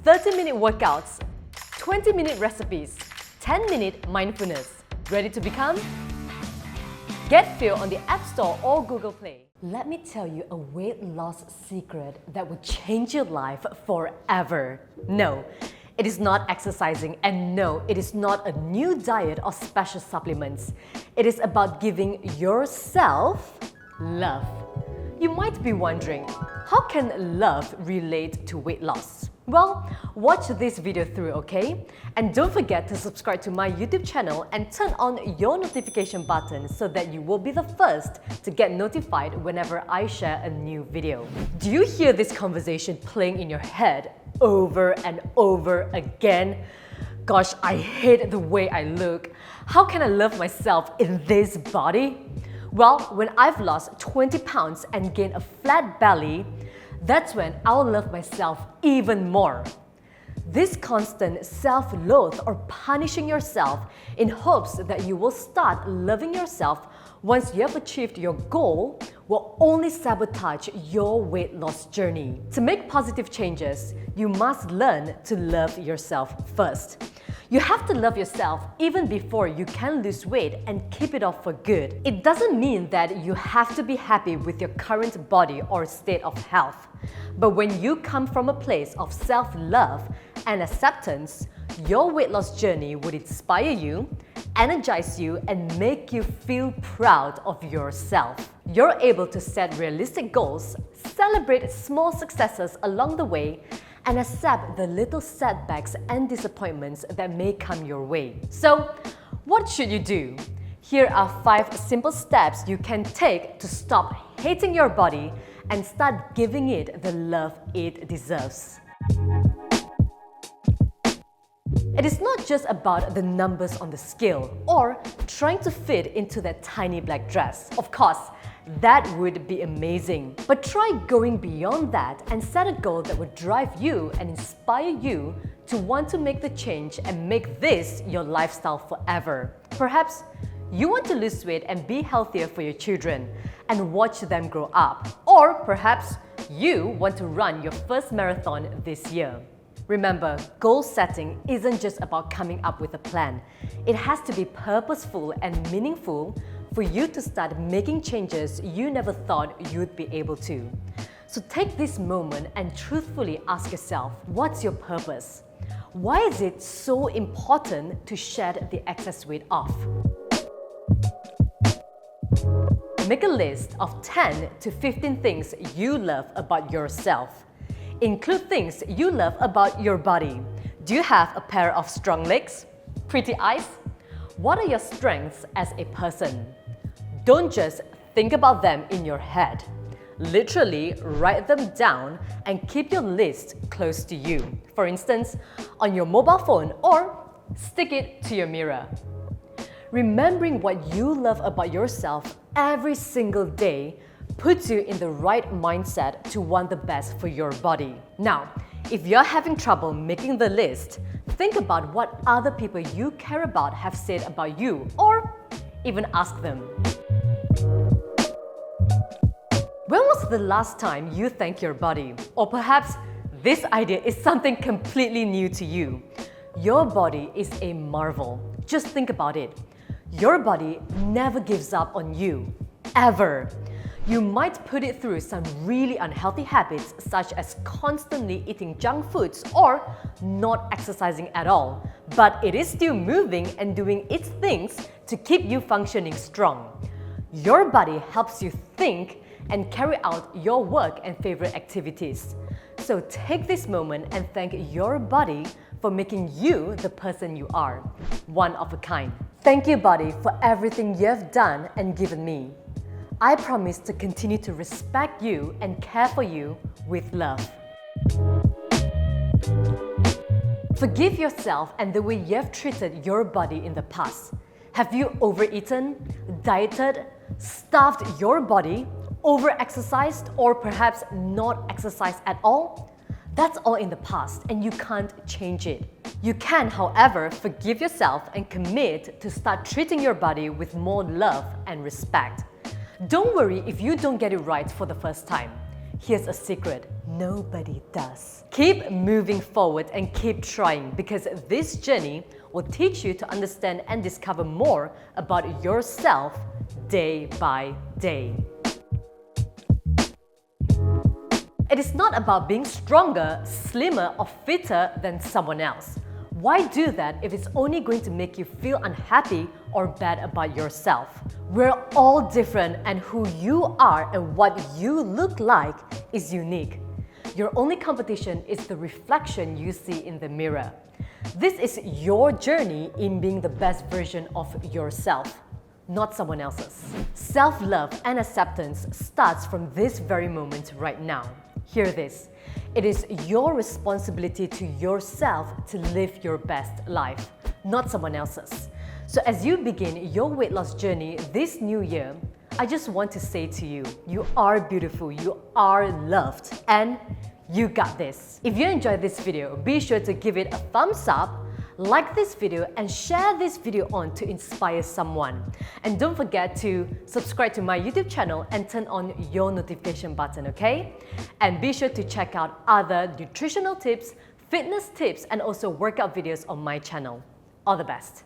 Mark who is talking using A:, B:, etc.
A: 30-minute workouts, 20-minute recipes, 10-minute mindfulness. Ready to become? Get Feel on the App Store or Google Play. Let me tell you a weight loss secret that will change your life forever. No, it is not exercising, and no, it is not a new diet or special supplements. It is about giving yourself love. You might be wondering, how can love relate to weight loss? Well, watch this video through, okay? And don't forget to subscribe to my YouTube channel and turn on your notification button so that you will be the first to get notified whenever I share a new video. Do you hear this conversation playing in your head over and over again? Gosh, I hate the way I look. How can I love myself in this body? Well, when I've lost 20 pounds and gained a flat belly, that's when I'll love myself even more. This constant self-loathe or punishing yourself in hopes that you will start loving yourself once you have achieved your goal will only sabotage your weight loss journey. To make positive changes, you must learn to love yourself first. You have to love yourself even before you can lose weight and keep it off for good. It doesn't mean that you have to be happy with your current body or state of health. But when you come from a place of self-love and acceptance, your weight loss journey would inspire you, energize you, and make you feel proud of yourself. You're able to set realistic goals, celebrate small successes along the way, and accept the little setbacks and disappointments that may come your way. So, what should you do? Here are 5 simple steps you can take to stop hating your body and start giving it the love it deserves. It is not just about the numbers on the scale or trying to fit into that tiny black dress. Of course, that would be amazing. But try going beyond that and set a goal that would drive you and inspire you to want to make the change and make this your lifestyle forever. Perhaps you want to lose weight and be healthier for your children and watch them grow up. Or perhaps you want to run your first marathon this year. Remember, goal setting isn't just about coming up with a plan. It has to be purposeful and meaningful for you to start making changes you never thought you'd be able to. So take this moment and truthfully ask yourself, what's your purpose? Why is it so important to shed the excess weight off? Make a list of 10 to 15 things you love about yourself. Include things you love about your body. Do you have a pair of strong legs? Pretty eyes? What are your strengths as a person? Don't just think about them in your head. Literally write them down and keep your list close to you. For instance, on your mobile phone, or stick it to your mirror. Remembering what you love about yourself every single day puts you in the right mindset to want the best for your body. Now, if you're having trouble making the list, think about what other people you care about have said about you, or even ask them. When was the last time you thanked your body? Or perhaps this idea is something completely new to you. Your body is a marvel. Just think about it. Your body never gives up on you, ever. You might put it through some really unhealthy habits such as constantly eating junk foods or not exercising at all, but it is still moving and doing its things to keep you functioning strong. Your body helps you think and carry out your work and favorite activities. So take this moment and thank your body for making you the person you are, one of a kind. Thank you, body, for everything you have done and given me. I promise to continue to respect you and care for you with love. Forgive yourself and the way you have treated your body in the past. Have you overeaten, dieted, starved your body, over-exercised, or perhaps not exercised at all? That's all in the past and you can't change it. You can, however, forgive yourself and commit to start treating your body with more love and respect. Don't worry if you don't get it right for the first time. Here's a secret. nobody does. Keep moving forward and keep trying, because this journey will teach you to understand and discover more about yourself day by day. It is not about being stronger, slimmer, or fitter than someone else. Why do that if it's only going to make you feel unhappy or bad about yourself? We're all different, and who you are and what you look like is unique. Your only competition is the reflection you see in the mirror. This is your journey in being the best version of yourself, not someone else's. Self-love and acceptance starts from this very moment right now. Hear this. It is your responsibility to yourself to live your best life, not someone else's. So as you begin your weight loss journey this new year, I just want to say to you, you are beautiful, you are loved, and you got this. If you enjoyed this video, be sure to give it a thumbs up, like this video, and share this video on to inspire someone. And don't forget to subscribe to my YouTube channel and turn on your notification button, okay? And be sure to check out other nutritional tips, fitness tips, and also workout videos on my channel. All the best.